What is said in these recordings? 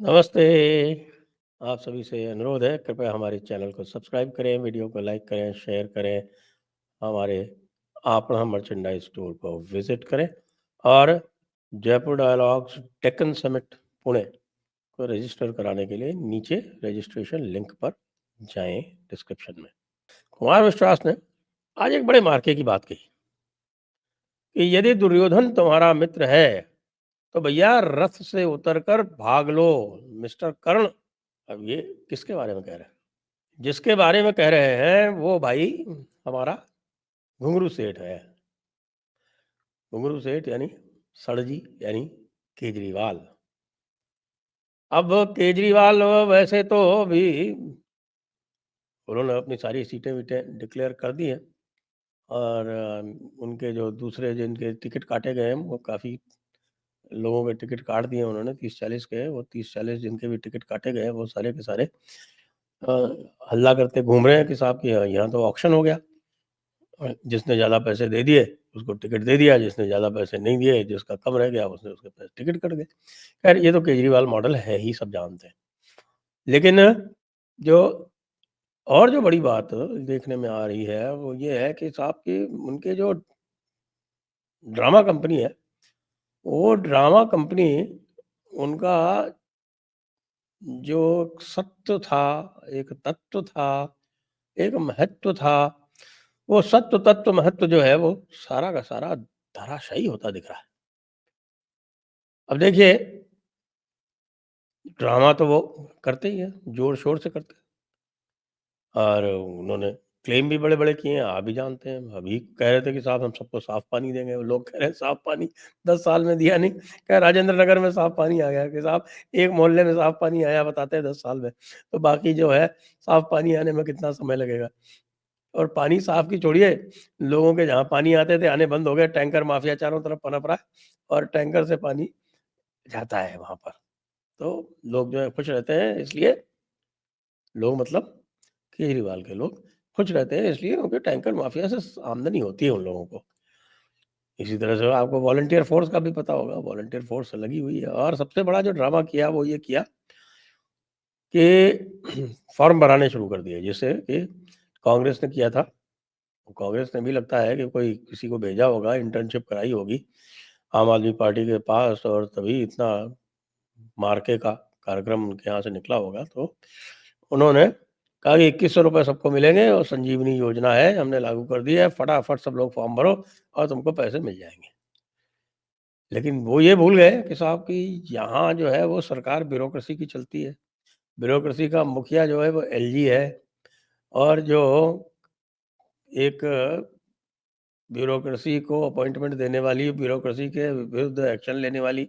नमस्ते। आप सभी से अनुरोध है, कृपया हमारे चैनल को सब्सक्राइब करें, वीडियो को लाइक करें, शेयर करें, हमारे आपड़ा मर्चेंडाइज़ स्टोर को विज़िट करें और जयपुर डायलॉग्स डेक्कन समिट पुणे को रजिस्टर कराने के लिए नीचे रजिस्ट्रेशन लिंक पर जाएँ डिस्क्रिप्शन में। कुमार विश्वास ने आज एक बड़े मार्के की बात कही कि यदि दुर्योधन तुम्हारा मित्र है, तो भैया रथ से उतरकर भाग लो मिस्टर कर्ण। अब ये किसके बारे में कह रहे हैं? जिसके बारे में कह रहे हैं वो भाई हमारा घुंगरू सेठ है। घुंगरू सेठ यानी सड़जी यानी केजरीवाल। अब केजरीवाल वैसे तो भी उन्होंने अपनी सारी सीटें-वीटें डिक्लेयर कर दी हैं और उनके जो दूसरे जिनके टिकट काटे गए हैं, वो काफ़ी लोगों के टिकट काट दिए उन्होंने 30-40 के। वो 30-40 जिनके भी टिकट काटे गए हैं, वो सारे के सारे अ, हल्ला करते घूम रहे हैं कि साहब कि यहाँ तो ऑक्शन हो गया। जिसने ज़्यादा पैसे दे दिए, उसको टिकट दे दिया, जिसने ज़्यादा पैसे नहीं दिए, जिसका कम रह गया, उसने उसके पैसे टिकट कट गए। खैर ये तो केजरीवाल मॉडल है ही, सब जानते हैं। लेकिन जो और जो बड़ी बात देखने में आ रही है, वो ये है कि साहब कि उनके जो ड्रामा कंपनी है, वो ड्रामा कंपनी उनका जो सत्य था, एक तत्व था, एक महत्व था, वो सत्व, तत्व, महत्व जो है वो सारा का सारा धराशायी होता दिख रहा है। अब देखिए, ड्रामा तो वो करते ही हैं, ज़ोर-शोर से करते हैं और उन्होंने क्लेम भी बड़े-बड़े किए हैं, आप भी जानते हैं। अभी कह रहे थे कि साहब हम सबको साफ़ पानी देंगे, वो लोग कह रहे हैं साफ़ पानी 10 साल में दिया नहीं। क्या राजेंद्र नगर में साफ़ पानी आ गया कि साहब एक मोहल्ले में साफ़ पानी आया बताते हैं 10 साल में, तो बाकी जो है साफ़ पानी आने में कितना समय लगेगा? और पानी साफ़ की छोड़िए, लोगों के जहाँ पानी आते थे आने बंद हो गए, टैंकर माफ़िया चारों तरफ पनप रहा है और टैंकर से पानी जाता है वहाँ पर। तो लोग जो है खुश रहते हैं इसलिए लोग मतलब केजरीवाल के लोग खुश रहते हैं इसलिए क्योंकि टैंकर माफिया से आमदनी होती है उन लोगों को। इसी तरह से आपको वॉलंटियर फोर्स का भी पता होगा, वॉलंटियर फोर्स लगी हुई है और सबसे बड़ा जो ड्रामा किया वो ये किया कि फॉर्म भराने शुरू कर दिए जिससे कि कांग्रेस ने किया था। कांग्रेस ने भी लगता है कि कोई किसी को भेजा होगा, इंटर्नशिप कराई होगी आम आदमी पार्टी के पास और तभी इतना मार्के का कार्यक्रम उनके यहाँ से निकला होगा। तो उन्होंने कहा कि 2100 रुपए सबको मिलेंगे और संजीवनी योजना है, हमने लागू कर दी है, फटाफट सब लोग फॉर्म भरो और तुमको पैसे मिल जाएँगे। लेकिन वो ये भूल गए कि साहब कि यहाँ जो है वो सरकार ब्यूरोक्रेसी की चलती है। ब्यूरोक्रेसी का मुखिया जो है वो एलजी है और जो एक ब्यूरोक्रेसी को अपॉइंटमेंट देने वाली, ब्यूरोक्रेसी के विरुद्ध एक्शन लेने वाली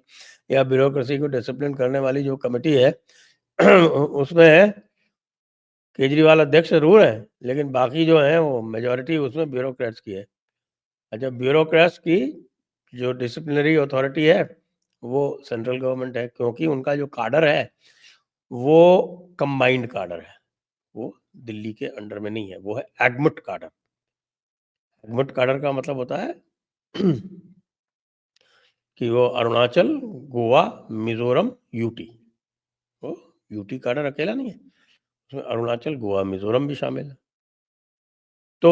या ब्यूरोक्रेसी को डिसिप्लिन करने वाली जो कमिटी है उसमें केजरीवाल अध्यक्ष ज़रूर हैं, लेकिन बाकी जो हैं वो मेजॉरिटी उसमें ब्यूरोक्रेट्स की है। अच्छा, ब्यूरोक्रेट्स की जो डिसिप्लिनरी अथॉरिटी है, वो सेंट्रल गवर्नमेंट है क्योंकि उनका जो काडर है, वो कंबाइंड काडर है। वो दिल्ली के अंडर में नहीं है, वो है एगमुट काडर। एगमुट काडर का मतलब होता है कि वो अरुणाचल, गोवा, मिज़ोरम, यूटी। वो यूटी काडर अकेला नहीं है, उसमें अरुणाचल, गोवा, मिज़ोरम भी शामिल है। तो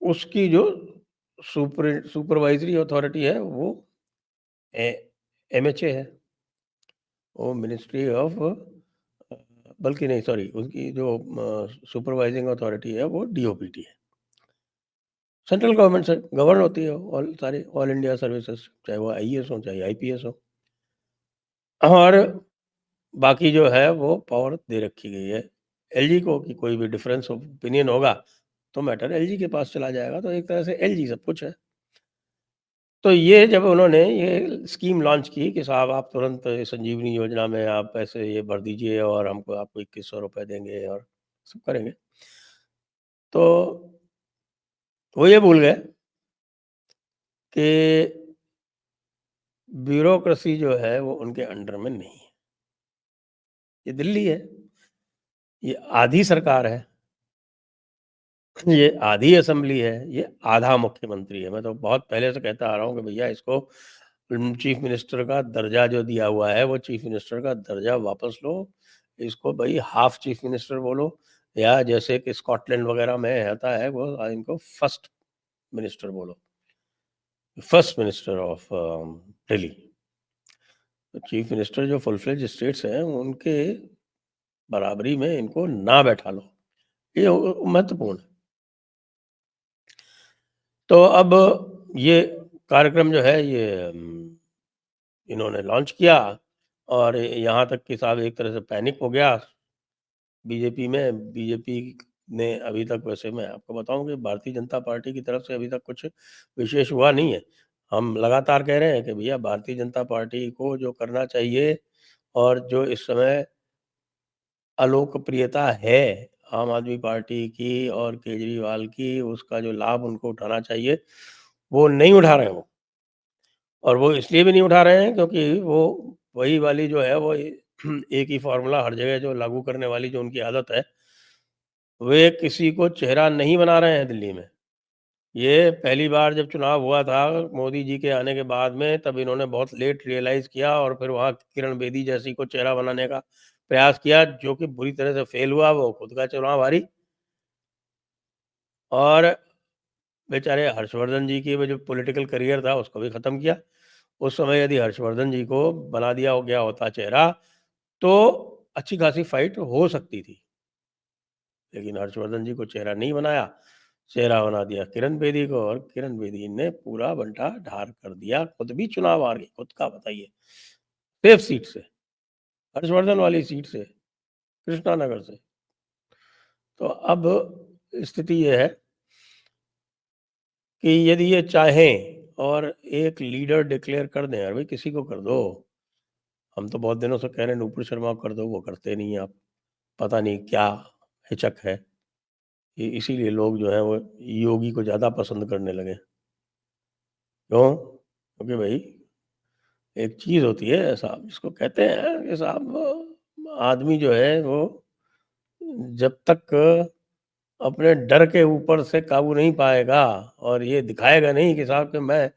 उसकी जो सुपरवाइज़री अथॉरिटी है वो ए एमएचए है। वो मिनिस्ट्री ऑफ बल्कि नहीं सॉरी उसकी जो सुपरवाइजिंग अथॉरिटी है वो डीओपीटी है। सेंट्रल गवर्नमेंट से गवर्न होती है ऑल सारी ऑल इंडिया सर्विसेज, चाहे वो आईएएस हो, चाहे आईपीएस हो। और बाकी जो है वो पावर दे रखी गई है एलजी को कि कोई भी डिफरेंस ऑफ ओपिनियन होगा, तो मैटर एलजी के पास चला जाएगा। तो एक तरह से एलजी सब कुछ है। तो ये जब उन्होंने ये स्कीम लॉन्च की कि साहब आप तुरंत संजीवनी योजना में आप पैसे ये भर दीजिए और हमको आपको 2100 रुपए देंगे और सब करेंगे। तो वो ये भूल गए कि ब्यूरोक्रेसी जो है वो उनके अंडर में नहीं है। ये दिल्ली है, ये आधी सरकार है, ये आधी असेंबली है, ये आधा मुख्यमंत्री है। मैं तो बहुत पहले से कहता आ रहा हूँ कि भैया इसको चीफ मिनिस्टर का दर्जा जो दिया हुआ है, वो चीफ मिनिस्टर का दर्जा वापस लो। इसको भई हाफ चीफ मिनिस्टर बोलो, या जैसे कि स्कॉटलैंड वगैरह में होता है, वो इनको फर्स्ट मिनिस्टर बोलो। First minister of Delhi. तो चीफ मिनिस्टर जो फुल फ्लेज स्टेट्स हैं, उनके बराबरी में इनको ना बैठा लो। ये महत्वपूर्ण है। तो अब ये कार्यक्रम जो है, ये इन्होंने लॉन्च किया, और यहाँ तक कि साहब एक तरह से पैनिक हो गया बीजेपी में। बीजेपी ने अभी तक, वैसे मैं आपको बताऊँ कि भारतीय जनता पार्टी की तरफ से अभी तक कुछ विशेष हुआ नहीं है। हम लगातार कह रहे हैं कि भैया भारतीय जनता पार्टी को जो करना चाहिए, और जो इस समय अलोकप्रियता है आम आदमी पार्टी की और केजरीवाल की, उसका जो लाभ उनको उठाना चाहिए, वो नहीं उठा रहे हैं वो। और वो इसलिए भी नहीं उठा रहे हैं क्योंकि वो वही वाली जो है, वो एक ही फ़ॉर्मूला हर जगह जो लागू करने वाली जो उनकी आदत है, वे किसी को चेहरा नहीं बना रहे हैं दिल्ली में। ये पहली बार जब चुनाव हुआ था मोदी जी के आने के बाद में, तब इन्होंने बहुत लेट रियलाइज़ किया, और फिर वहाँ किरण बेदी जैसी को चेहरा बनाने का प्रयास किया, जो कि बुरी तरह से फ़ेल हुआ। वो खुद का चुनाव हारी, और बेचारे हर्षवर्धन जी की वो जो पॉलिटिकल करियर था, उसको भी ख़त्म किया। उस समय यदि हर्षवर्धन जी को बना दिया हो गया होता चेहरा, तो अच्छी खासी फाइट हो सकती थी। लेकिन हर्षवर्धन जी को चेहरा नहीं बनाया, चेहरा बना दिया किरण बेदी को, और किरण बेदी ने पूरा बंटा ढार कर दिया, खुद भी चुनाव हार गई, खुद का बताइए, सेफ सीट से, हर्षवर्धन वाली सीट से, कृष्णा नगर से। तो अब स्थिति ये है कि यदि ये चाहें और एक लीडर डिक्लेयर कर दें, अरे भाई किसी को कर दो, हम तो बहुत दिनों से कह रहे हैं नूपुर शर्मा को कर दो, वो करते नहीं हैं आप, पता नहीं क्या हिचक है। इसीलिए लोग जो है वो योगी को ज़्यादा पसंद करने लगे। क्यों? क्योंकि भाई एक चीज़ होती है साहब, जिसको कहते हैं कि साहब आदमी जो है वो जब तक अपने डर के ऊपर से काबू नहीं पाएगा, और ये दिखाएगा नहीं कि साहब कि मैं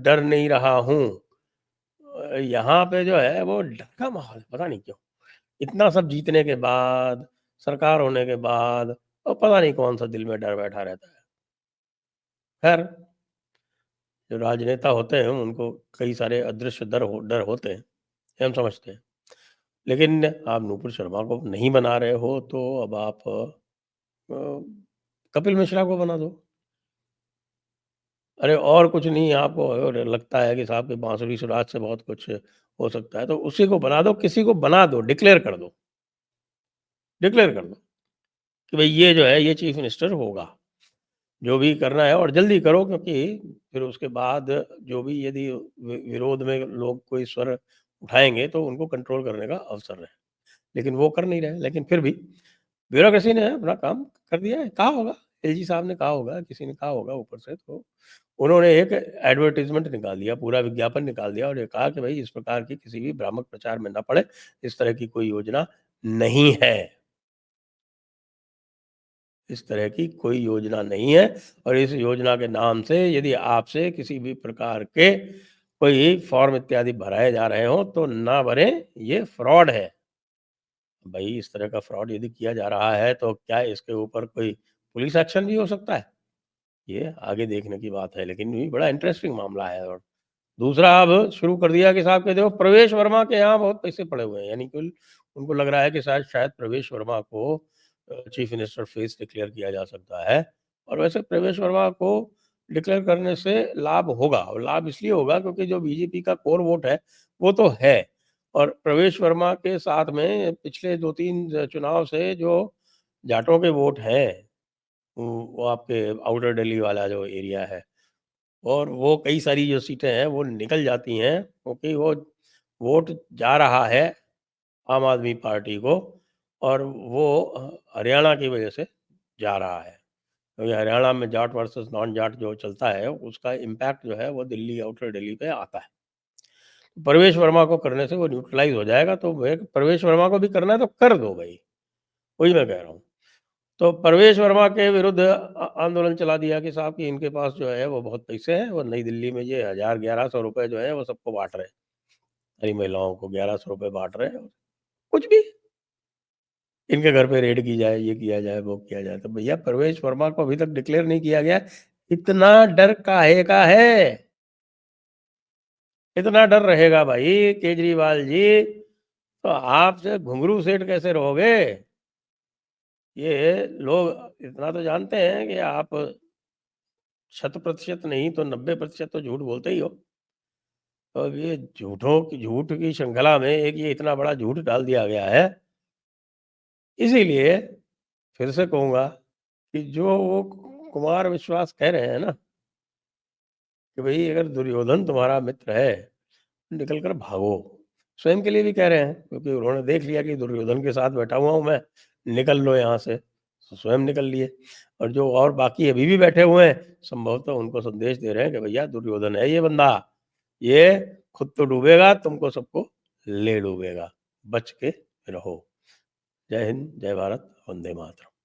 डर नहीं रहा हूँ। यहाँ पे जो है वो डर का माहौल है, पता नहीं क्यों। इतना सब जीतने के बाद, सरकार होने के बाद, और पता नहीं कौन-सा दिल में डर बैठा रहता है। खैर, जो राजनेता होते हैं उनको कई सारे अदृश्य डर होते हैं, ये हम समझते हैं। लेकिन आप नूपुर शर्मा को नहीं बना रहे हो, तो अब आप कपिल मिश्रा को बना दो। अरे और कुछ नहीं, आपको अगर लगता है कि साहब की बांसुरी सुराज से बहुत कुछ हो सकता है, तो उसी को बना दो, किसी को बना दो, डिक्लेयर कर दो कि भई ये जो है ये चीफ मिनिस्टर होगा। जो भी करना है और जल्दी करो, क्योंकि फिर उसके बाद जो भी यदि विरोध में लोग कोई स्वर उठाएँगे, तो उनको कंट्रोल करने का अवसर रहे। लेकिन वो कर नहीं रहे, लेकिन फिर भी ब्यूरोक्रेसी ने अपना काम कर दिया है। कहा होगा, एलजी साहब ने कहा होगा, किसी ने कहा होगा ऊपर से, तो उन्होंने एक एडवर्टाइज़मेंट निकाल दिया, पूरा विज्ञापन निकाल दिया, और ये कहा कि भई इस प्रकार की किसी भी भ्रामक प्रचार में ना पड़े, इस तरह की कोई योजना नहीं है। इस तरह की कोई योजना नहीं है, और इस योजना के नाम से यदि आपसे किसी भी प्रकार के कोई फॉर्म इत्यादि भराए जा रहे हों, तो ना भरें, ये फ्रॉड है। भई इस तरह का फ्रॉड यदि किया जा रहा है, तो क्या इसके ऊपर कोई पुलिस एक्शन भी हो सकता है? ये आगे देखने की बात है, लेकिन ये बड़ा इंटरेस्टिंग मामला है। और दूसरा अब शुरू कर दिया कि साहब के देखो प्रवेश वर्मा के यहाँ बहुत पैसे पड़े हुए हैं, यानी कि उनको लग रहा है कि शायद शायद प्रवेश वर्मा को चीफ मिनिस्टर फेस डिक्लेयर किया जा सकता है। और वैसे प्रवेश वर्मा को डिक्लेयर करने से लाभ होगा, और लाभ इसलिए होगा क्योंकि जो बीजेपी का कोर वोट है, वो तो है। और प्रवेश वर्मा के साथ में पिछले 2-3 चुनाव से जो जाटों के वोट हैं, वो आपके आउटर दिल्ली वाला जो एरिया है, और वो कई सारी जो सीटें हैं वो निकल जाती हैं, क्योंकि वो वोट जा रहा है आम आदमी पार्टी को, और वो हरियाणा की वजह से जा रहा है। क्योंकि हरियाणा में जाट वर्सेस नॉन जाट जो चलता है, उसका इम्पैक्ट जो है वो दिल्ली, आउटर दिल्ली पे आता है। प्रवेश वर्मा को करने से वो न्यूट्रलाइज़ हो जाएगा, तो वे प्रवेश वर्मा को भी करना है तो कर दो भई, वही मैं कह रहा हूँ। तो परवेश वर्मा के विरुद्ध आंदोलन चला दिया कि साहब कि इनके पास जो है वो बहुत पैसे हैं, वो नई दिल्ली में ये 1000-1100 रुपए जो है वो सबको बाँट रहे हैं। सारी महिलाओं को 1100 रुपए बाँट रहे हैं। कुछ भी, इनके घर पे रेड की जाए, ये किया जाए, वो किया जाए। तो भैया परवेश वर्मा को अभी तक डिक्लेयर नहीं किया गया। इतना डर काहे का है? इतना डर रहेगा भाई केजरीवाल जी, तो आपसे घुंघरू सेठ कैसे रहोगे? ये लोग इतना तो जानते हैं कि आप शत प्रतिशत नहीं तो 90% तो झूठ बोलते ही हो। तो अब ये झूठ की श्रृंखला में एक ये इतना बड़ा झूठ डाल दिया गया है। इसीलिए फिर से कहूँगा कि जो वो कुमार विश्वास कह रहे हैं ना कि भई अगर दुर्योधन तुम्हारा मित्र है, निकल कर भागो। स्वयं के लिए भी कह रहे हैं क्योंकि उन्होंने देख लिया कि दुर्योधन के साथ बैठा हुआ हूँ मैं, निकल लो यहाँ से। तो स्वयं निकल लिए और जो और बाकी अभी भी बैठे हुए हैं, संभवतः उनको संदेश दे रहे हैं कि भैया दुर्योधन है ये बंदा, ये खुद तो डूबेगा, तुमको सबको ले डूबेगा। बच के रहो। जय हिंद, जय भारत, वंदे मातरम।